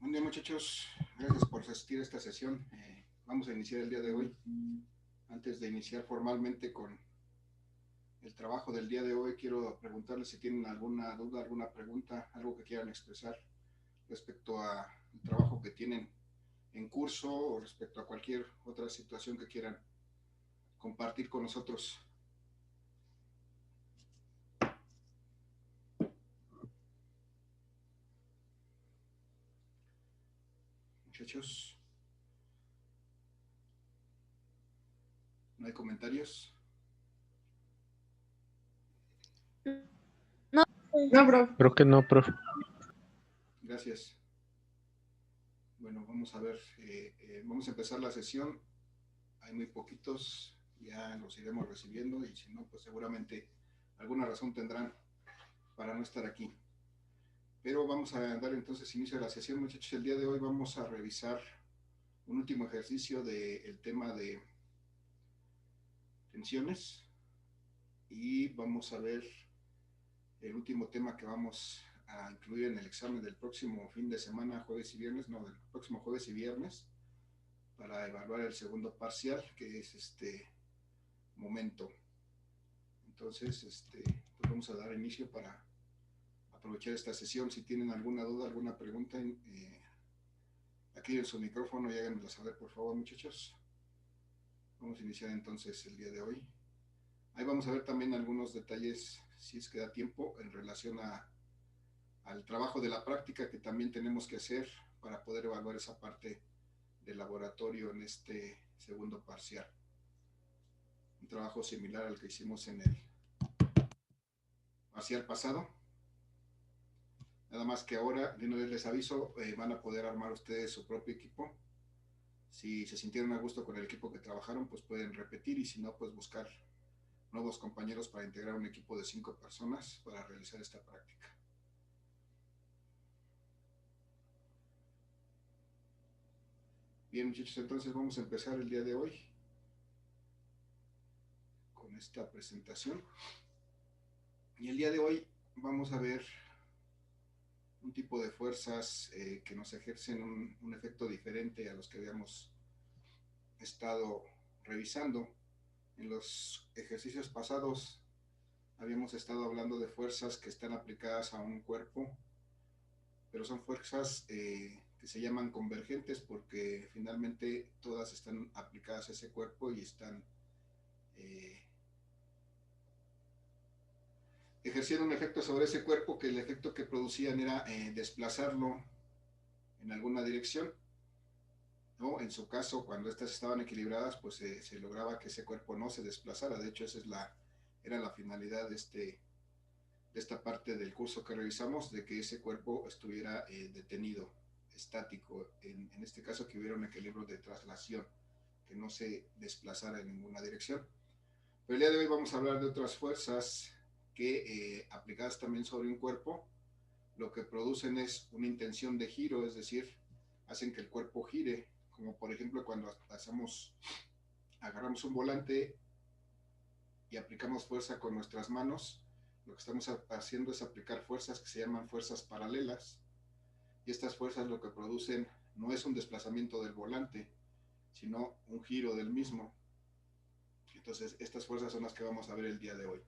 Buen día, muchachos. Gracias por asistir a esta sesión. Vamos a iniciar el día de hoy. Antes de iniciar formalmente con el trabajo del día de hoy, quiero preguntarles si tienen alguna duda, alguna pregunta, algo que quieran expresar respecto al trabajo que tienen en curso o respecto a cualquier otra situación que quieran compartir con nosotros. Muchachos, ¿no hay comentarios? No, no, bro. Creo que no, profe. Gracias. Bueno, vamos a ver, vamos a empezar la sesión. Hay muy poquitos, ya los iremos recibiendo y si no, pues seguramente alguna razón tendrán para no estar aquí. Pero vamos a dar entonces inicio a la sesión, muchachos. El día de hoy vamos a revisar un último ejercicio del tema de tensiones y vamos a ver el último tema que vamos a incluir en el examen del próximo fin de semana, jueves y viernes, no, del próximo jueves y viernes, para evaluar el segundo parcial, que es este momento. Entonces, pues vamos a dar inicio para aprovechar esta sesión. Si tienen alguna duda, alguna pregunta, aquí en su micrófono y háganmelo saber, por favor, muchachos. Vamos a iniciar entonces el día de hoy. Ahí vamos a ver también algunos detalles, si es que da tiempo, en relación al trabajo de la práctica que también tenemos que hacer para poder evaluar esa parte del laboratorio en este segundo parcial. Un trabajo similar al que hicimos en el parcial pasado. Nada más que ahora, de una vez les aviso, van a poder armar ustedes su propio equipo. Si se sintieron a gusto con el equipo que trabajaron, pues pueden repetir y si no, pues buscar nuevos compañeros para integrar un equipo de 5 personas para realizar esta práctica. Bien, muchachos, entonces vamos a empezar el día de hoy con esta presentación. Y el día de hoy vamos a ver un tipo de fuerzas que nos ejercen un efecto diferente a los que habíamos estado revisando. En los ejercicios pasados habíamos estado hablando de fuerzas que están aplicadas a un cuerpo, pero son fuerzas que se llaman convergentes porque finalmente todas están aplicadas a ese cuerpo y están ejerciendo un efecto sobre ese cuerpo, que el efecto que producían era desplazarlo en alguna dirección, ¿no? En su caso, cuando estas estaban equilibradas, pues se lograba que ese cuerpo no se desplazara. De hecho, esa era la finalidad de esta parte del curso que revisamos, de que ese cuerpo estuviera detenido, estático, en este caso que hubiera un equilibrio de traslación, que no se desplazara en ninguna dirección. Pero el día de hoy vamos a hablar de otras fuerzas que aplicadas también sobre un cuerpo, lo que producen es una intención de giro, es decir, hacen que el cuerpo gire, como por ejemplo cuando agarramos un volante y aplicamos fuerza con nuestras manos, lo que estamos haciendo es aplicar fuerzas que se llaman fuerzas paralelas, y estas fuerzas lo que producen no es un desplazamiento del volante, sino un giro del mismo. Entonces, estas fuerzas son las que vamos a ver el día de hoy.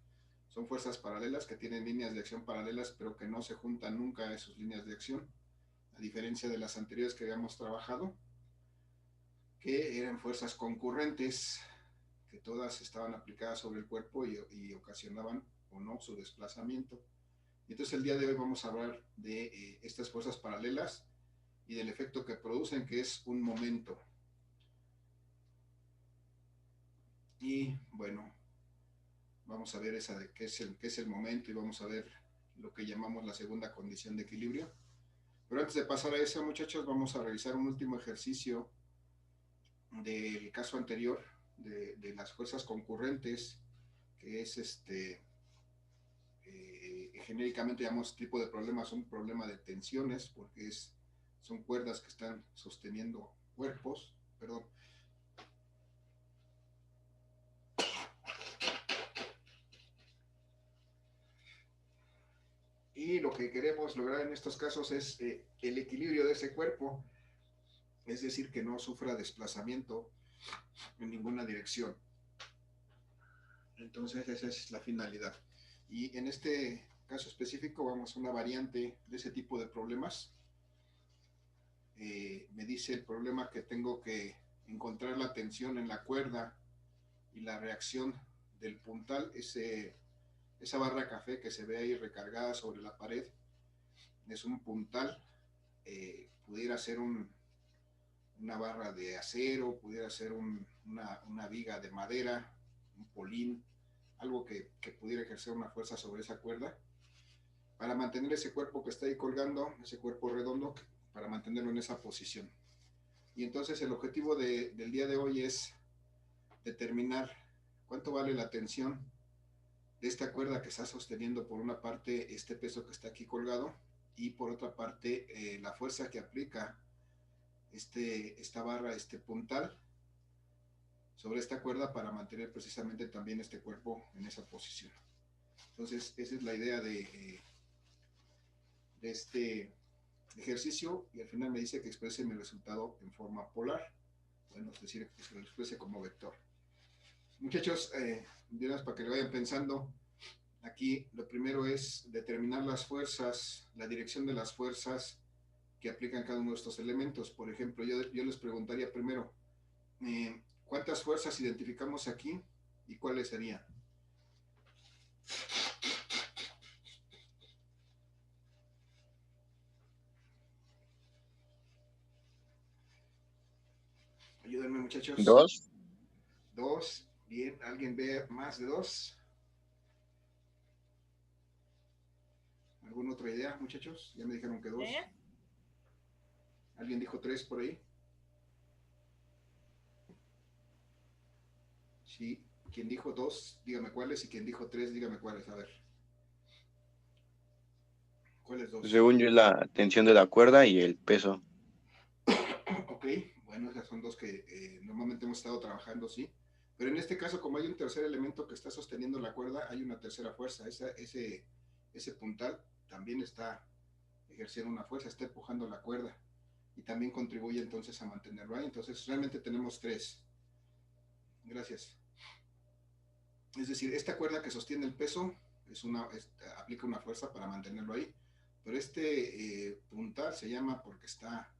Son fuerzas paralelas que tienen líneas de acción paralelas, pero que no se juntan nunca en sus líneas de acción, a diferencia de las anteriores que habíamos trabajado, que eran fuerzas concurrentes, que todas estaban aplicadas sobre el cuerpo y ocasionaban o no su desplazamiento. Y entonces el día de hoy vamos a hablar de estas fuerzas paralelas y del efecto que producen, que es un momento. Y bueno, vamos a ver esa de qué es el momento y vamos a ver lo que llamamos la segunda condición de equilibrio. Pero antes de pasar a eso, muchachos, vamos a realizar un último ejercicio del caso anterior de las fuerzas concurrentes, que es genéricamente llamamos tipo de problemas un problema de tensiones, porque son cuerdas que están sosteniendo cuerpos, perdón. Y lo que queremos lograr en estos casos es el equilibrio de ese cuerpo, es decir, que no sufra desplazamiento en ninguna dirección. Entonces esa es la finalidad. Y en este caso específico vamos a una variante de ese tipo de problemas. Me dice el problema que tengo que encontrar la tensión en la cuerda y la reacción del puntal, esa barra café que se ve ahí recargada sobre la pared, es un puntal, pudiera ser una barra de acero, pudiera ser una viga de madera, un polín, algo que pudiera ejercer una fuerza sobre esa cuerda para mantener ese cuerpo que está ahí colgando, ese cuerpo redondo, para mantenerlo en esa posición. Y entonces el objetivo del día de hoy es determinar cuánto vale la tensión de esta cuerda que está sosteniendo por una parte este peso que está aquí colgado y por otra parte la fuerza que aplica esta barra, este puntal sobre esta cuerda para mantener precisamente también este cuerpo en esa posición. Entonces esa es la idea de este ejercicio y al final me dice que exprese mi resultado en forma polar, bueno, es decir, que lo exprese como vector. Muchachos, para que lo vayan pensando, aquí lo primero es determinar las fuerzas, la dirección de las fuerzas que aplican cada uno de estos elementos. Por ejemplo, yo les preguntaría primero, ¿cuántas fuerzas identificamos aquí y cuáles serían? Ayúdenme, muchachos. Dos. Dos. Bien, ¿alguien ve más de dos? ¿Alguna otra idea, muchachos? Ya me dijeron que dos. ¿Alguien dijo tres por ahí? Sí. Quien dijo dos, dígame cuáles, y quien dijo tres, dígame cuáles. A ver. ¿Cuáles dos? Según yo, la tensión de la cuerda y el peso. Ok, bueno, esas son dos que normalmente hemos estado trabajando, sí. Pero en este caso, como hay un tercer elemento que está sosteniendo la cuerda, hay una tercera fuerza. Ese puntal también está ejerciendo una fuerza, está empujando la cuerda y también contribuye entonces a mantenerlo ahí. Entonces, realmente tenemos tres. Gracias. Es decir, esta cuerda que sostiene el peso aplica una fuerza para mantenerlo ahí. Pero este puntal se llama porque está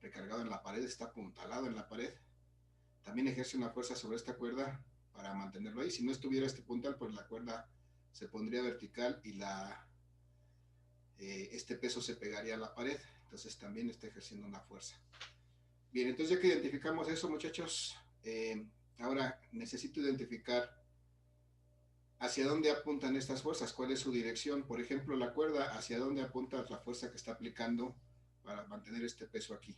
recargado en la pared, está apuntalado en la pared. También ejerce una fuerza sobre esta cuerda para mantenerlo ahí. Si no estuviera este puntal, pues la cuerda se pondría vertical y este peso se pegaría a la pared. Entonces también está ejerciendo una fuerza. Bien, entonces ya que identificamos eso, muchachos, ahora necesito identificar hacia dónde apuntan estas fuerzas, cuál es su dirección. Por ejemplo, la cuerda, hacia dónde apunta la fuerza que está aplicando para mantener este peso aquí.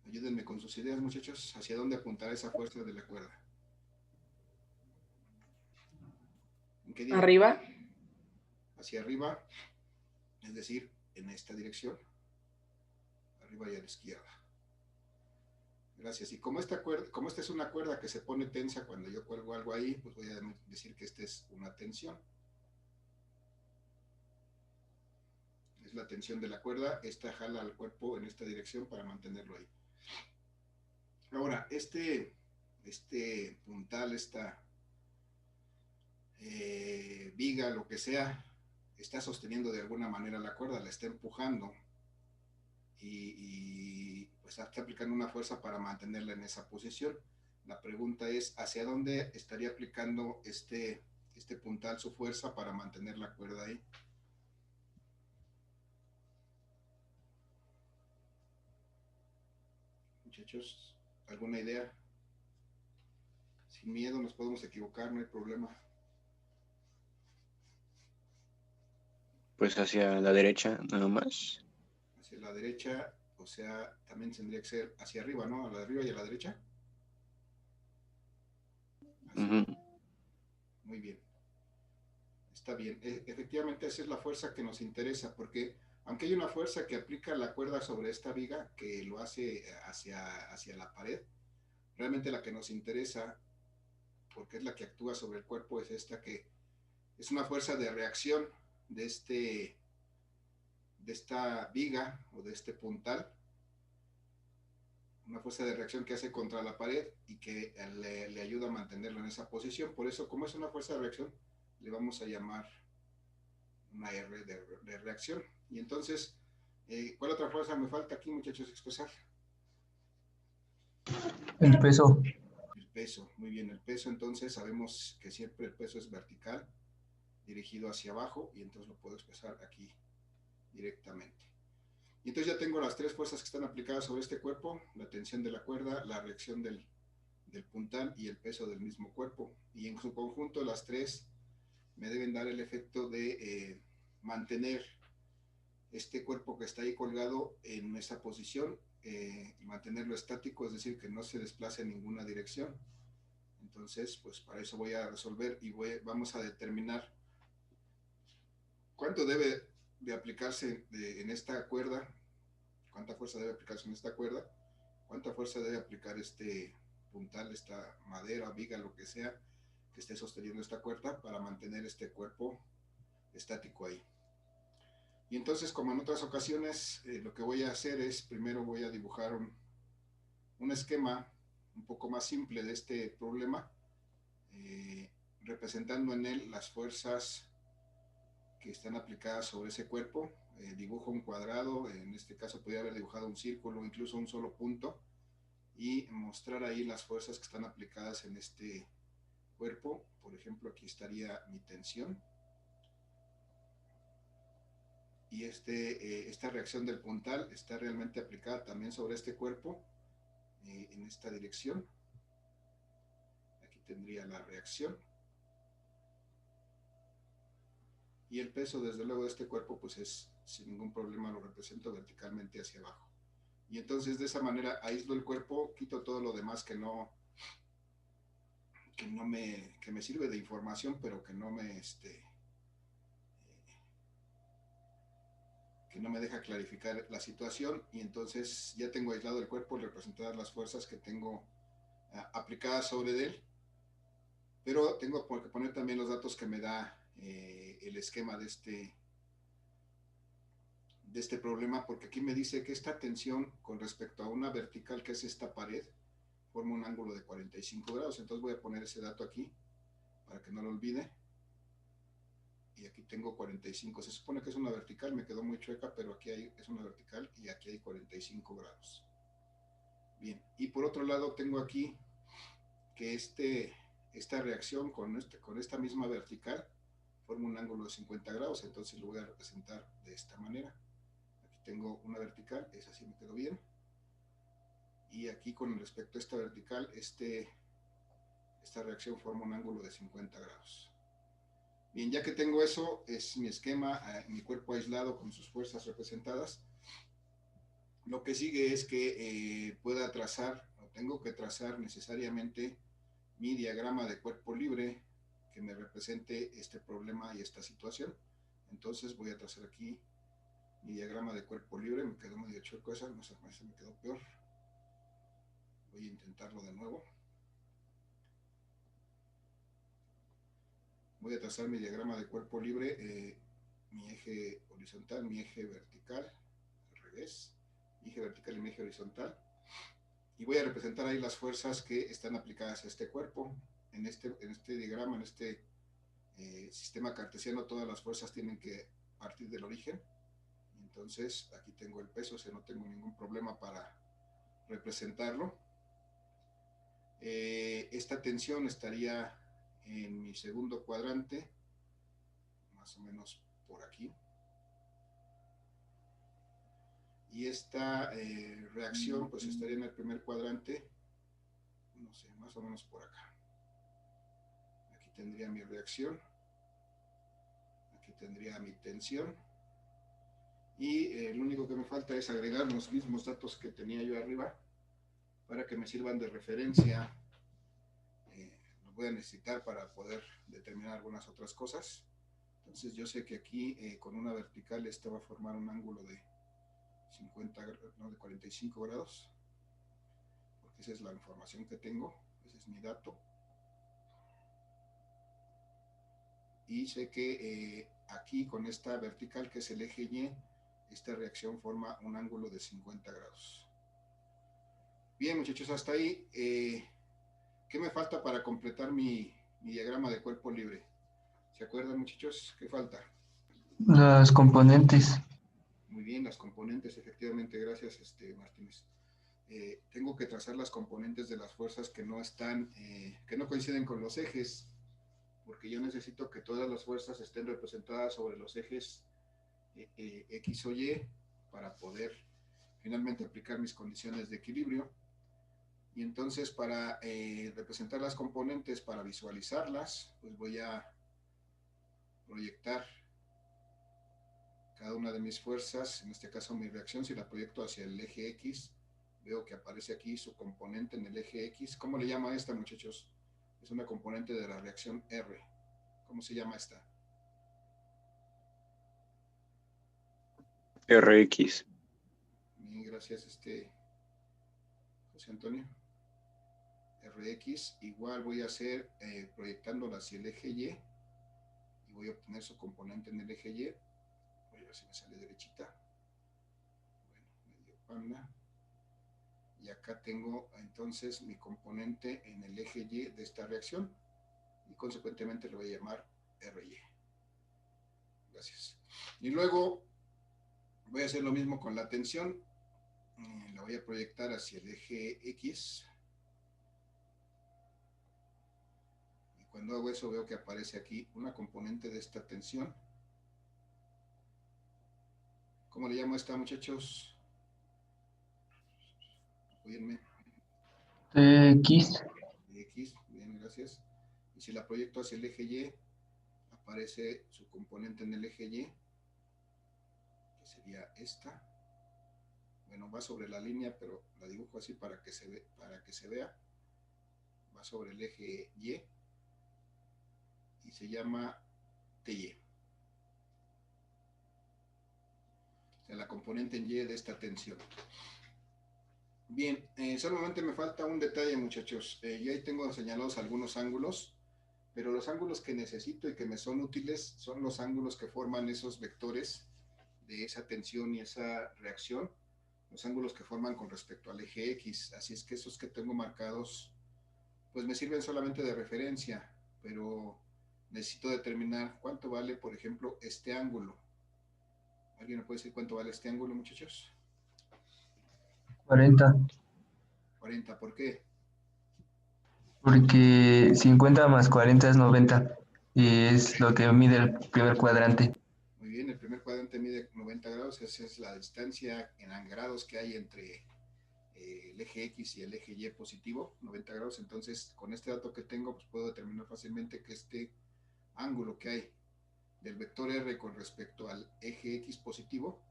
Ayúdenme con sus ideas, muchachos, hacia dónde apuntará esa fuerza de la cuerda. ¿En qué dirección? Arriba. Hacia arriba, es decir, en esta dirección, arriba y a la izquierda. Gracias. Y como esta es una cuerda que se pone tensa cuando yo cuelgo algo ahí, pues voy a decir que esta es una tensión. Es la tensión de la cuerda, esta jala al cuerpo en esta dirección para mantenerlo ahí. Ahora, este puntal, esta viga, lo que sea, está sosteniendo de alguna manera la cuerda, la está empujando y pues está aplicando una fuerza para mantenerla en esa posición. La pregunta es, ¿hacia dónde estaría aplicando este puntal su fuerza para mantener la cuerda ahí? Muchachos, ¿alguna idea? Sin miedo, nos podemos equivocar, no hay problema. Pues hacia la derecha, nada más. Hacia la derecha, o sea, también tendría que ser hacia arriba, ¿no? A la de arriba y a la derecha. Así. Muy bien. Está bien. Efectivamente, esa es la fuerza que nos interesa, porque aunque hay una fuerza que aplica la cuerda sobre esta viga, que lo hace hacia la pared, realmente la que nos interesa porque es la que actúa sobre el cuerpo, es esta que es una fuerza de reacción de, de esta viga o de este puntal, una fuerza de reacción que hace contra la pared y que le ayuda a mantenerlo en esa posición. Por eso, como es una fuerza de reacción, le vamos a llamar una R de reacción. Y entonces, ¿cuál otra fuerza me falta aquí, muchachos, expresar? El peso. El peso, muy bien, el peso. Entonces sabemos que siempre el peso es vertical, dirigido hacia abajo, y entonces lo puedo expresar aquí directamente. Y entonces ya tengo las tres fuerzas que están aplicadas sobre este cuerpo: la tensión de la cuerda, la reacción del puntal y el peso del mismo cuerpo. Y en su conjunto las tres me deben dar el efecto de mantener este cuerpo que está ahí colgado en esa posición, y mantenerlo estático, es decir, que no se desplace en ninguna dirección. Entonces, pues para eso voy a resolver y vamos a determinar cuánto debe de aplicarse en esta cuerda, cuánta fuerza debe aplicarse en esta cuerda, cuánta fuerza debe aplicar este puntal, esta madera, viga, lo que sea que esté sosteniendo esta cuerda para mantener este cuerpo estático ahí. Y entonces, como en otras ocasiones, lo que voy a hacer es, primero voy a dibujar un esquema un poco más simple de este problema, representando en él las fuerzas que están aplicadas sobre ese cuerpo. Dibujo un cuadrado, en este caso podría haber dibujado un círculo, incluso un solo punto, y mostrar ahí las fuerzas que están aplicadas en este cuerpo. Por ejemplo, aquí estaría mi tensión, y esta reacción del puntal está realmente aplicada también sobre este cuerpo, en esta dirección. Aquí tendría la reacción, y el peso desde luego de este cuerpo pues es, sin ningún problema, lo represento verticalmente hacia abajo. Y entonces de esa manera aíslo el cuerpo, quito todo lo demás que me sirve de información, pero que no me deja clarificar la situación. Y entonces ya tengo aislado el cuerpo, representadas las fuerzas que tengo aplicadas sobre él, pero tengo que poner también los datos que me da el esquema de este problema, porque aquí me dice que esta tensión con respecto a una vertical, que es esta pared, forma un ángulo de 45 grados. Entonces voy a poner ese dato aquí para que no lo olvide. Y aquí tengo 45, se supone que es una vertical, me quedó muy chueca, pero aquí es una vertical y aquí hay 45 grados. Bien, y por otro lado tengo aquí que esta reacción con esta misma vertical forma un ángulo de 50 grados, entonces lo voy a representar de esta manera. Aquí tengo una vertical, esa sí me quedó bien, y aquí con respecto a esta vertical, esta reacción forma un ángulo de 50 grados. Bien, ya que tengo eso, es mi esquema, mi cuerpo aislado con sus fuerzas representadas. Lo que sigue es que pueda trazar, o tengo que trazar necesariamente, mi diagrama de cuerpo libre que me represente este problema y esta situación. Entonces voy a trazar aquí mi diagrama de cuerpo libre. Me quedó medio chueco esa, no sé, me quedó peor. Voy a intentarlo de nuevo. Voy a trazar mi diagrama de cuerpo libre, mi eje horizontal, mi eje vertical, al revés, mi eje vertical y mi eje horizontal. Y voy a representar ahí las fuerzas que están aplicadas a este cuerpo. En este diagrama, en este sistema cartesiano, todas las fuerzas tienen que partir del origen. Entonces aquí tengo el peso, o sea, no tengo ningún problema para representarlo. Esta tensión estaría en mi segundo cuadrante, más o menos por aquí. Y esta reacción pues estaría en el primer cuadrante, no sé, más o menos por acá. Aquí tendría mi reacción, aquí tendría mi tensión, y lo único que me falta es agregar los mismos datos que tenía yo arriba para que me sirvan de referencia. Los voy a necesitar para poder determinar algunas otras cosas. Entonces yo sé que aquí con una vertical esta va a formar un ángulo de 45 grados, porque esa es la información que tengo, ese es mi dato. y sé que aquí con esta vertical, que es el eje Y, esta reacción forma un ángulo de 50 grados. Bien, muchachos, hasta ahí. ¿Qué me falta para completar mi diagrama de cuerpo libre? ¿Se acuerdan, muchachos? ¿Qué falta? Los componentes. Muy bien, las componentes, efectivamente, gracias, Martínez. Tengo que trazar las componentes de las fuerzas que no están, que no coinciden con los ejes, porque yo necesito que todas las fuerzas estén representadas sobre los ejes X o Y para poder finalmente aplicar mis condiciones de equilibrio. Y entonces para representar las componentes, para visualizarlas, pues voy a proyectar cada una de mis fuerzas, en este caso mi reacción, si la proyecto hacia el eje X, veo que aparece aquí su componente en el eje X. ¿Cómo le llama a esta, muchachos? Es una componente de la reacción R. ¿Cómo se llama esta? RX. Bien, gracias, José Antonio. Rx, igual voy a hacer proyectándola hacia el eje Y, y voy a obtener su componente en el eje Y. Voy a ver si me sale derechita. Bueno, medio panda. Y acá tengo entonces mi componente en el eje Y de esta reacción, y consecuentemente le voy a llamar RY. Gracias. Y luego voy a hacer lo mismo con la tensión. La voy a proyectar hacia el eje X. Y cuando hago eso veo que aparece aquí una componente de esta tensión. ¿Cómo le llamo a esta, muchachos? Apóyenme. X. X, bien, gracias. Y si la proyecto hacia el eje Y, aparece su componente en el eje Y, que sería esta. Bueno, va sobre la línea, pero la dibujo así para que se vea. Va sobre el eje Y y se llama TY. O sea, la componente en Y de esta tensión. Bien, solamente me falta un detalle, muchachos. Yo ahí tengo señalados algunos ángulos, pero los ángulos que necesito y que me son útiles son los ángulos que forman esos vectores de esa tensión y esa reacción, los ángulos que forman con respecto al eje X. Así es que esos que tengo marcados, pues me sirven solamente de referencia, pero necesito determinar cuánto vale, por ejemplo, este ángulo. ¿Alguien me puede decir cuánto vale este ángulo, muchachos? 40. 40, ¿por qué? Porque 50 más 40 es 90. Y es lo que mide el primer cuadrante. Muy bien, el primer cuadrante mide 90 grados, esa es la distancia en grados que hay entre el eje X y el eje Y positivo, 90 grados. Entonces, con este dato que tengo, pues puedo determinar fácilmente que este ángulo que hay del vector R con respecto al eje X positivo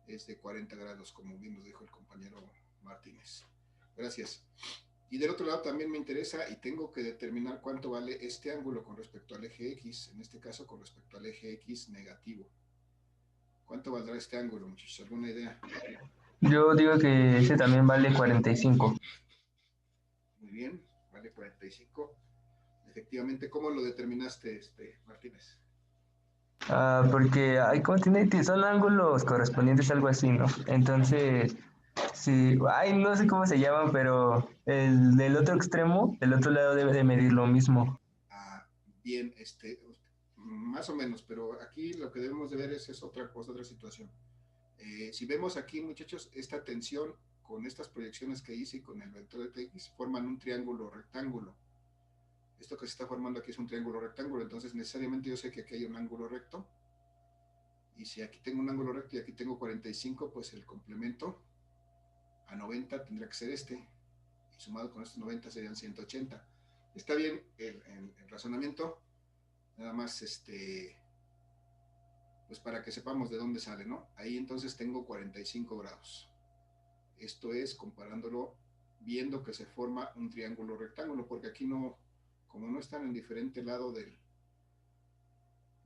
es de 40 grados, como bien nos dijo el compañero Martínez. Gracias. Y del otro lado también me interesa y tengo que determinar cuánto vale este ángulo con respecto al eje X, en este caso con respecto al eje X negativo. ¿Cuánto valdrá este ángulo, muchachos? ¿Alguna idea? Yo digo que ese también vale 45. Muy bien, vale 45. Efectivamente, ¿cómo lo determinaste, Martínez? Porque hay continentes, son ángulos correspondientes, algo así, ¿no? Entonces, sí, ay, no sé cómo se llaman, pero el del otro extremo, el otro lado debe de medir lo mismo. Ah, bien, más o menos, pero aquí lo que debemos de ver es otra cosa, otra situación. Si vemos aquí, muchachos, esta tensión con estas proyecciones que hice y con el vector de X forman un triángulo rectángulo. Esto que se está formando aquí es un triángulo rectángulo, entonces necesariamente yo sé que aquí hay un ángulo recto. Y si aquí tengo un ángulo recto y aquí tengo 45, pues el complemento a 90 tendría que ser este. Y sumado con estos 90 serían 180. Está bien el razonamiento, nada más pues para que sepamos de dónde sale, ¿no? Ahí entonces tengo 45 grados. Esto es comparándolo, viendo que se forma un triángulo rectángulo, porque aquí no, como no están en diferente lado de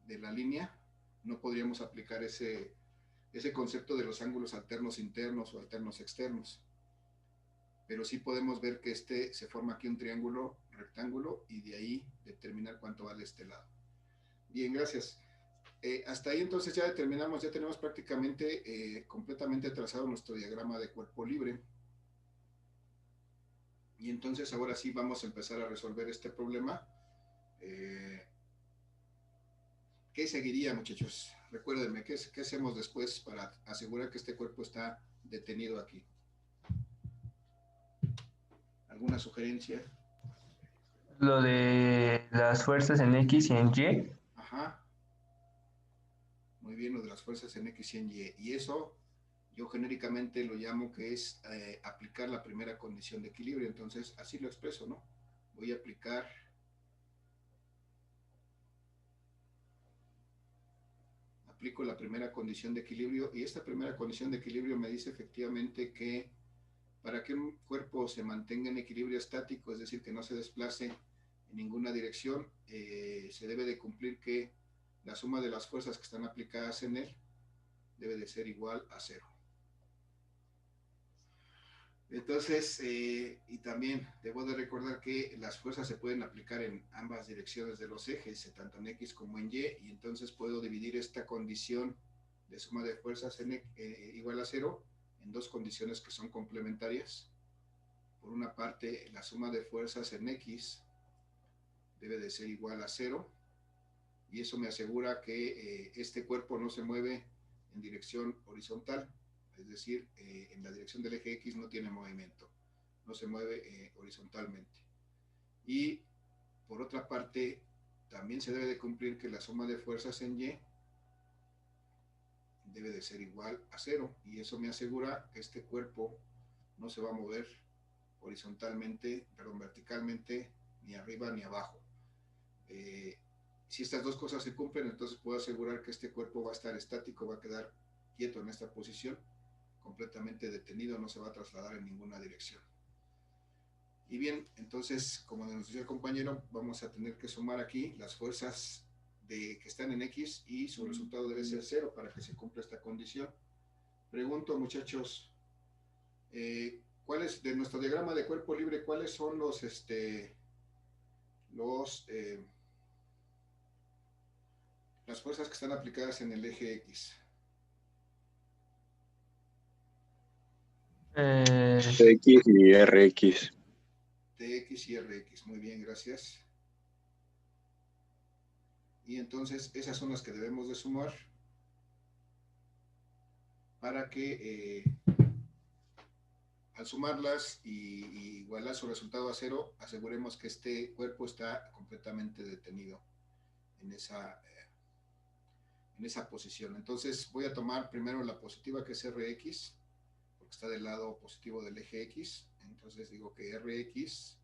la línea, no podríamos aplicar ese concepto de los ángulos alternos internos o alternos externos. Pero sí podemos ver que se forma aquí un triángulo rectángulo y de ahí determinar cuánto vale este lado. Bien, gracias. Hasta ahí entonces ya determinamos, ya tenemos prácticamente completamente trazado nuestro diagrama de cuerpo libre. Y entonces ahora sí vamos a empezar a resolver este problema. ¿Qué seguiría, muchachos? Recuérdenme, ¿qué hacemos después para asegurar que este cuerpo está detenido aquí? ¿Alguna sugerencia? Lo de las fuerzas en X y en Y. Ajá. Muy bien, lo de las fuerzas en X y en Y. Y eso yo genéricamente lo llamo que es aplicar la primera condición de equilibrio. Entonces, así lo expreso, ¿no? Voy a aplicar aplico la primera condición de equilibrio y esta primera condición de equilibrio me dice efectivamente que para que un cuerpo se mantenga en equilibrio estático, es decir, que no se desplace en ninguna dirección, se debe de cumplir que la suma de las fuerzas que están aplicadas en él debe de ser igual a cero. Entonces, y también debo de recordar que las fuerzas se pueden aplicar en ambas direcciones de los ejes, tanto en X como en Y, y entonces puedo dividir esta condición de suma de fuerzas en, igual a cero en dos condiciones que son complementarias. Por una parte, la suma de fuerzas en X debe de ser igual a cero, y eso me asegura que este cuerpo no se mueve en dirección horizontal, es decir, en la dirección del eje X no tiene movimiento, no se mueve horizontalmente. Y por otra parte, también se debe de cumplir que la suma de fuerzas en Y debe de ser igual a cero, y eso me asegura que este cuerpo no se va a mover horizontalmente, perdón, verticalmente, ni arriba ni abajo. Si estas dos cosas se cumplen, entonces puedo asegurar que este cuerpo va a estar estático, va a quedar quieto en esta posición, completamente detenido, no se va a trasladar en ninguna dirección. Y bien, entonces, como nos decía el compañero, vamos a tener que sumar aquí las fuerzas que están en X y su resultado debe ser cero para que se cumpla esta condición. Pregunto, muchachos, ¿cuáles de nuestro diagrama de cuerpo libre, cuáles son las fuerzas que están aplicadas en el eje X? X y RX. TX y RX, muy bien, gracias. Y entonces esas son las que debemos de sumar para que al sumarlas y igualar su resultado a cero, aseguremos que este cuerpo está completamente detenido en esa posición. Entonces voy a tomar primero la positiva, que es RX, porque está del lado positivo del eje X. Entonces digo que RX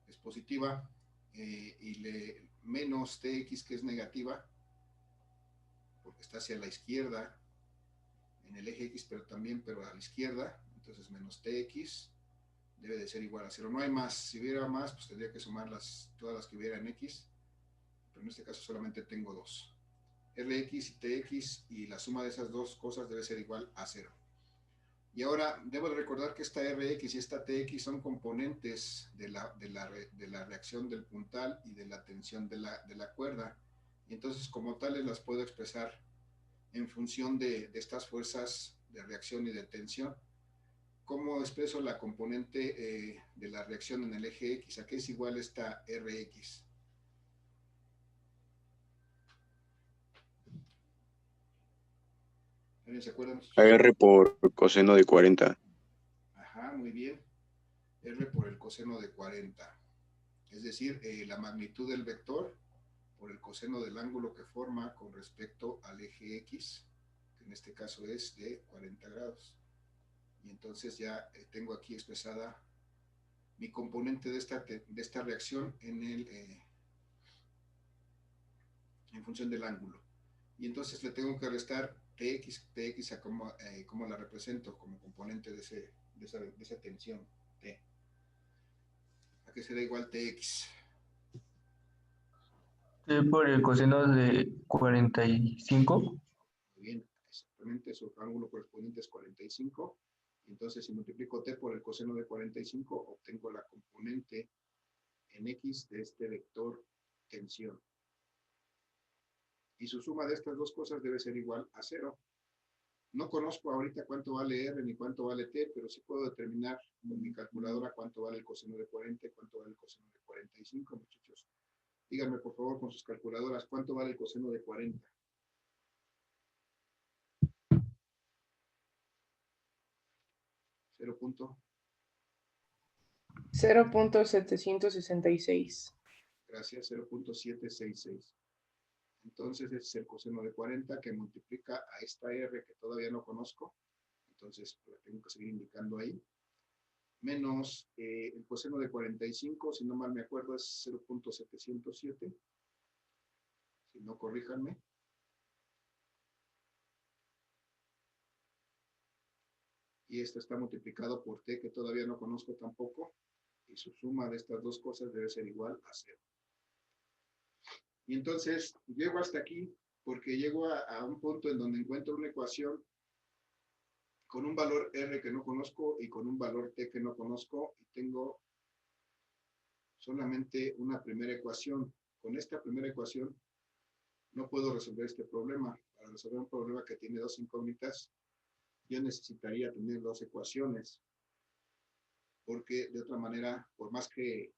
es positiva, y menos TX, que es negativa, porque está hacia la izquierda en el eje X, pero a la izquierda. Entonces menos TX debe de ser igual a cero. No hay más. Si hubiera más, pues tendría que sumar todas las que hubiera en X, pero en este caso solamente tengo dos. RX y TX, y la suma de esas dos cosas debe ser igual a cero. Y ahora debo de recordar que esta RX y esta TX son componentes de la reacción del puntal y de la tensión de la cuerda. Y entonces, como tales, las puedo expresar en función de estas fuerzas de reacción y de tensión. ¿Cómo expreso la componente de la reacción en el eje X? ¿A qué es igual esta RX? ¿Alguien se acuerda? R por coseno de 40. Ajá, muy bien. R por el coseno de 40. Es decir, la magnitud del vector por el coseno del ángulo que forma con respecto al eje X, que en este caso es de 40 grados. Y entonces ya tengo aquí expresada mi componente de esta reacción en función del ángulo. Y entonces le tengo que restar TX a cómo la represento como componente de esa tensión T. ¿A qué será igual TX? T por el coseno de 45. Muy bien, exactamente, su ángulo correspondiente es 45. Entonces, si multiplico T por el coseno de 45, obtengo la componente en X de este vector tensión. y su suma de estas dos cosas debe ser igual a 0. No conozco ahorita cuánto vale R ni cuánto vale T, pero sí puedo determinar con mi calculadora cuánto vale el coseno de 40 y cuánto vale el coseno de 45, muchachos. Díganme, por favor, con sus calculadoras, ¿cuánto vale el coseno de 40? 0. 0.766. Gracias, 0.766. Entonces, ese es el coseno de 40 que multiplica a esta R que todavía no conozco. Entonces, la tengo que seguir indicando ahí. Menos el coseno de 45, si no mal me acuerdo, es 0.707. Si no, corríjanme. Y esto está multiplicado por T, que todavía no conozco tampoco. Y su suma de estas dos cosas debe ser igual a 0. Y entonces, llego hasta aquí porque llego a un punto en donde encuentro una ecuación con un valor R que no conozco y con un valor T que no conozco, y tengo solamente una primera ecuación. Con esta primera ecuación no puedo resolver este problema. Para resolver un problema que tiene dos incógnitas, yo necesitaría tener dos ecuaciones, porque de otra manera, por más que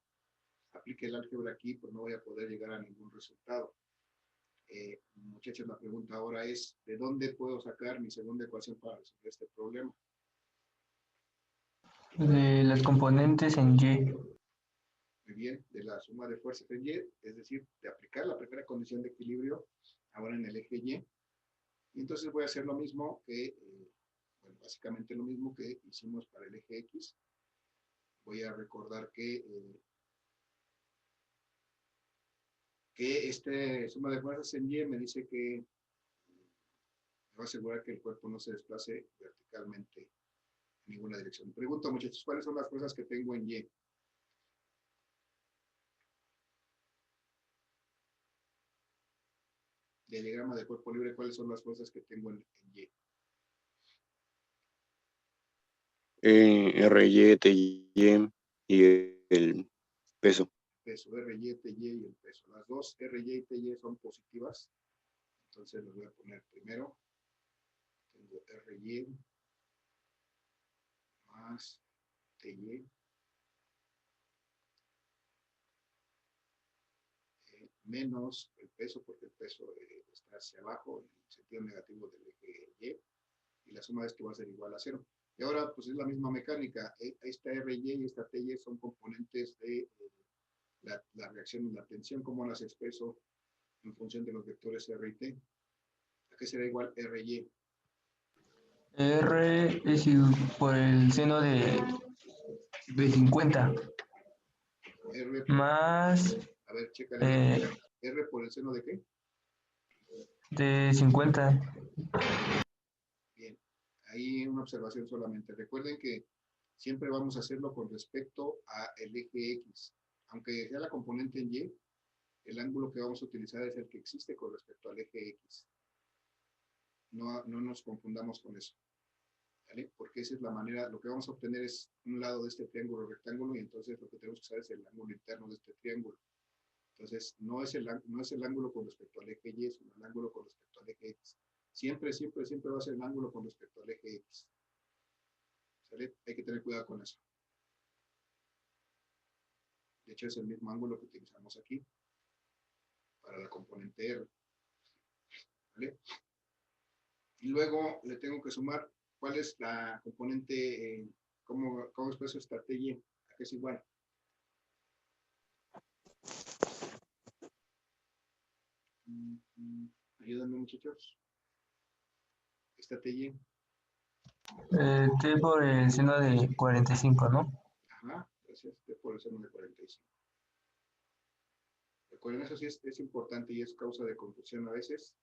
aplique el álgebra aquí, pues no voy a poder llegar a ningún resultado. Muchachos, la pregunta ahora es, ¿de dónde puedo sacar mi segunda ecuación para resolver este problema? De las componentes en Y. Muy bien, de la suma de fuerzas en Y, es decir, de aplicar la primera condición de equilibrio ahora en el eje Y. Y entonces voy a hacer lo mismo que, bueno, básicamente lo mismo que hicimos para el eje X. Voy a recordar que esta suma de fuerzas en Y me dice que me va a asegurar que el cuerpo no se desplace verticalmente en ninguna dirección. Pregunto, muchachos, ¿cuáles son las fuerzas que tengo en Y? De diagrama de cuerpo libre, ¿cuáles son las fuerzas que tengo en Y? RY, TY y el peso. Peso, RY, TY y el peso. Las dos RY y TY son positivas. Entonces los voy a poner primero. Tengo RY más TY menos el peso, porque el peso está hacia abajo en el sentido negativo del eje Y, y la suma de esto va a ser igual a 0. Y ahora pues es la misma mecánica. Esta RY y esta TY son componentes de la reacción y la tensión. ¿Cómo las expreso en función de los vectores R y T? ¿A qué será igual RY? R es por el seno de 50 R, más a ver, chécale. eh, R por el seno de qué? de 50. Bien, ahí una observación solamente. Recuerden que siempre vamos a hacerlo con respecto al eje X. Aunque sea la componente en Y, el ángulo que vamos a utilizar es el que existe con respecto al eje X. No nos confundamos con eso, ¿vale? Porque esa es la manera, lo que vamos a obtener es un lado de este triángulo rectángulo, y entonces lo que tenemos que usar es el ángulo interno de este triángulo. Entonces, no es el ángulo con respecto al eje Y, sino el ángulo con respecto al eje X. Siempre, siempre, siempre va a ser el ángulo con respecto al eje X. ¿Sale? Hay que tener cuidado con eso. De hecho, es el mismo ángulo que utilizamos aquí para la componente R. ¿Vale? Y luego le tengo que sumar cuál es la componente, cómo expreso esta TY, a qué es igual. Ayúdenme, muchachos. Esta TY. T por el seno de 45, ¿no? Ajá, gracias. T por el seno de 45. Recuerden, eso sí es importante y es causa de confusión a veces.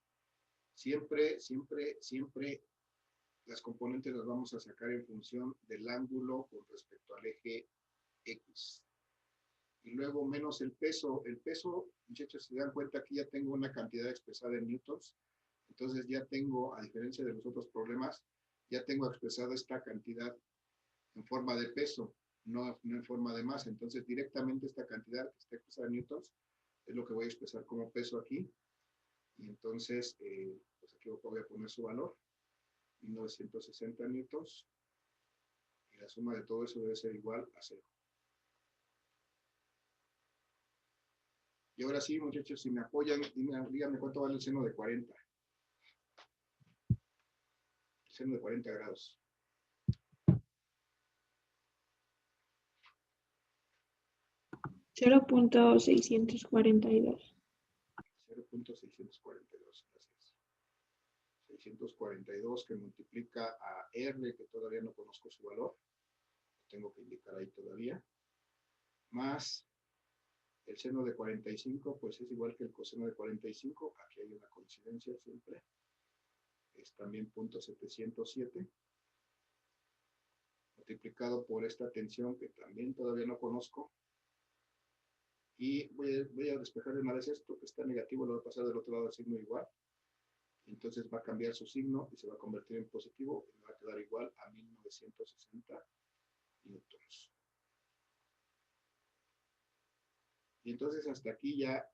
Siempre, siempre, siempre las componentes las vamos a sacar en función del ángulo con respecto al eje X. Y luego menos el peso. El peso, muchachos, si se dan cuenta, aquí ya tengo una cantidad expresada en newtons. Entonces ya tengo, a diferencia de los otros problemas, ya tengo expresada esta cantidad en forma de peso, no en forma de masa. Entonces directamente esta cantidad que está expresada en newtons es lo que voy a expresar como peso aquí. Y entonces, pues aquí voy a poner su valor, 1960 newtons, y la suma de todo eso debe ser igual a 0. Y ahora sí, muchachos, si me apoyan, díganme cuánto vale el seno de 40. El seno de 40 grados. 0.642. 0.642, gracias. 642 que multiplica a R, que todavía no conozco su valor, lo tengo que indicar ahí todavía, más el seno de 45, pues es igual que el coseno de 45, aquí hay una coincidencia siempre, es también 0.707, multiplicado por esta tensión que también todavía no conozco, y voy a despejar de una vez esto, que está negativo, lo voy a pasar del otro lado del signo igual, entonces va a cambiar su signo y se va a convertir en positivo, y me va a quedar igual a 1960 newtons. Y entonces hasta aquí ya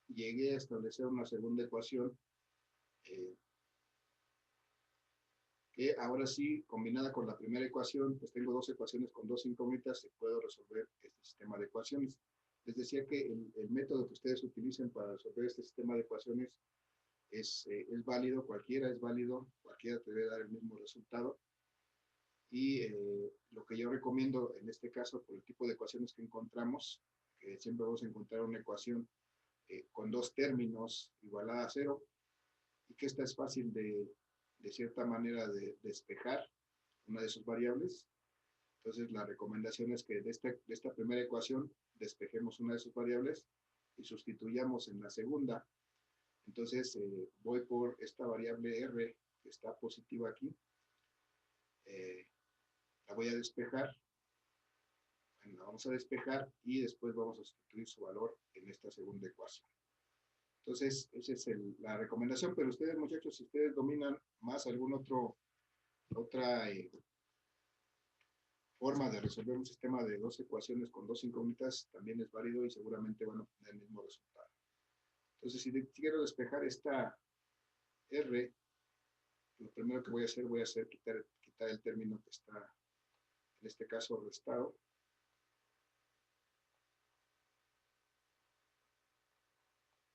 llegué a establecer una segunda ecuación, que ahora sí, combinada con la primera ecuación, pues tengo dos ecuaciones con dos incógnitas y puedo resolver este sistema de ecuaciones. Les decía que el método que ustedes utilicen para resolver este sistema de ecuaciones es válido, cualquiera es válido, cualquiera te debe dar el mismo resultado. Y lo que yo recomiendo en este caso, por el tipo de ecuaciones que encontramos, que siempre vamos a encontrar una ecuación con dos términos igualada a 0, y que esta es fácil de cierta manera de despejar una de sus variables. Entonces la recomendación es que de esta primera ecuación despejemos una de sus variables y sustituyamos en la segunda. Entonces voy por esta variable R que está positiva aquí, la voy a despejar, la vamos a despejar y después vamos a sustituir su valor en esta segunda ecuación. Entonces, esa es la recomendación, pero ustedes, muchachos, si ustedes dominan más otra forma de resolver un sistema de dos ecuaciones con dos incógnitas, también es válido y seguramente van a obtener el mismo resultado. Entonces, si quiero despejar esta R, lo primero que voy a hacer quitar el término que está, en este caso, restado.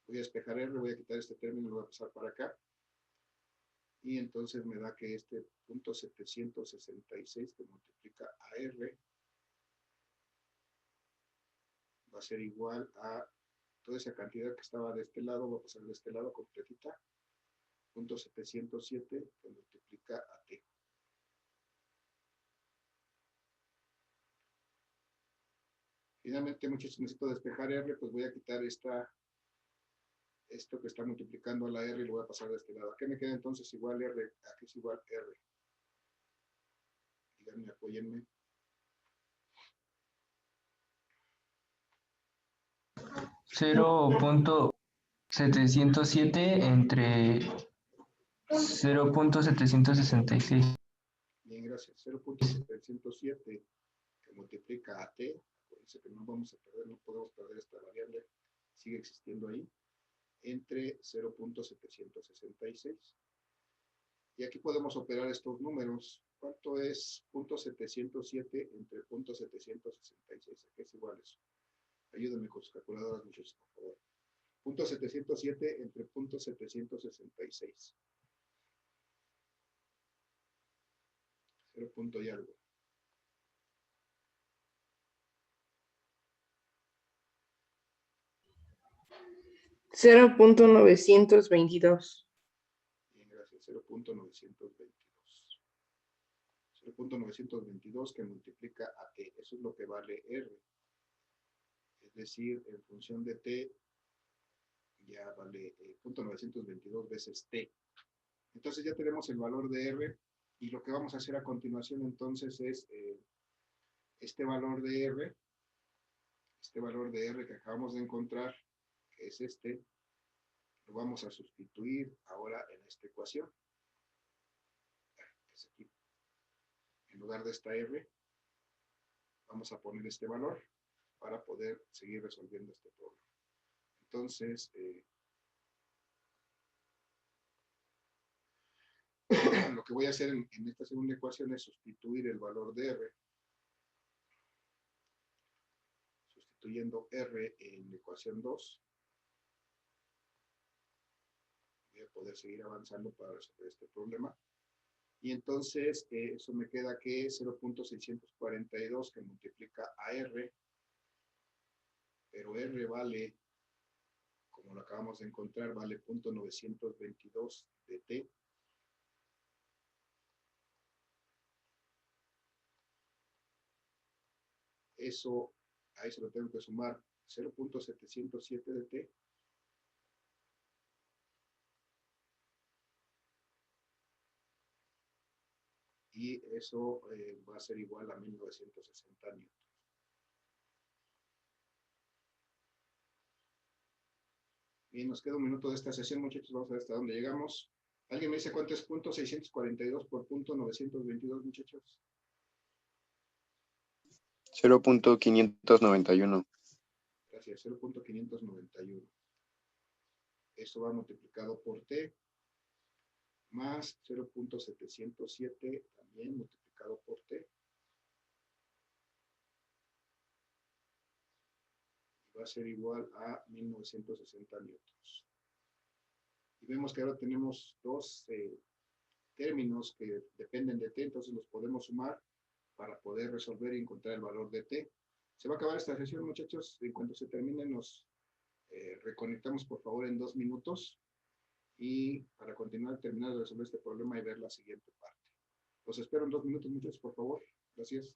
Voy a despejar R, voy a quitar este término, lo voy a pasar para acá. Y entonces me da que este punto 766 que multiplica a R va a ser igual a toda esa cantidad que estaba de este lado, va a pasar de este lado completita, punto 707 que multiplica a T. Finalmente, muchachos, necesito despejar R, pues voy a quitar esto que está multiplicando a la R y lo voy a pasar de este lado. ¿A qué me queda entonces igual R? Aquí es igual R. Díganme, apóyenme. 0.707 entre 0.766. Bien, gracias. 0.707 que multiplica a T. Acuérdense que no vamos a perder, no podemos perder esta variable. Sigue existiendo ahí. Entre 0.766. Y aquí podemos operar estos números. ¿Cuánto es 0.707 entre 0.766? ¿A qué es igual eso? Ayúdenme con sus calculadoras, muchachos, por favor. 0.707 entre 0.766. 0 punto y algo. $0.922. Bien, gracias. 0.922. 0.922 que multiplica a T. Eso es lo que vale R. Es decir, en función de T, ya vale 0.922 veces T. Entonces ya tenemos el valor de R y lo que vamos a hacer a continuación entonces es este valor de R que acabamos de encontrar, que es este, lo vamos a sustituir ahora en esta ecuación. Es aquí. En lugar de esta R, vamos a poner este valor para poder seguir resolviendo este problema. Entonces, que voy a hacer en esta segunda ecuación es sustituir el valor de R. Sustituyendo R en la ecuación 2. Voy a poder seguir avanzando para resolver este problema. Y entonces eso me queda que 0.642 que multiplica a R, pero R vale, como lo acabamos de encontrar, vale 0.922 de T. Eso, a eso lo tengo que sumar 0.707 de T. Y eso va a ser igual a 1960 newtons. Bien, nos queda un minuto de esta sesión, muchachos. Vamos a ver hasta dónde llegamos. ¿Alguien me dice cuánto es 0.642 por 0.922, muchachos? 0.591. Gracias, 0.591. Esto va multiplicado por T, más 0.707 también multiplicado por T. Y va a ser igual a 1960 newtons. Y vemos que ahora tenemos dos términos que dependen de T, entonces los podemos sumar para poder resolver y encontrar el valor de T. Se va a acabar esta sesión, muchachos. En cuanto se termine, nos reconectamos, por favor, en 2 minutos. Y para continuar, terminar de resolver este problema y ver la siguiente parte. Los espero en 2 minutos, muchachos, por favor. Gracias.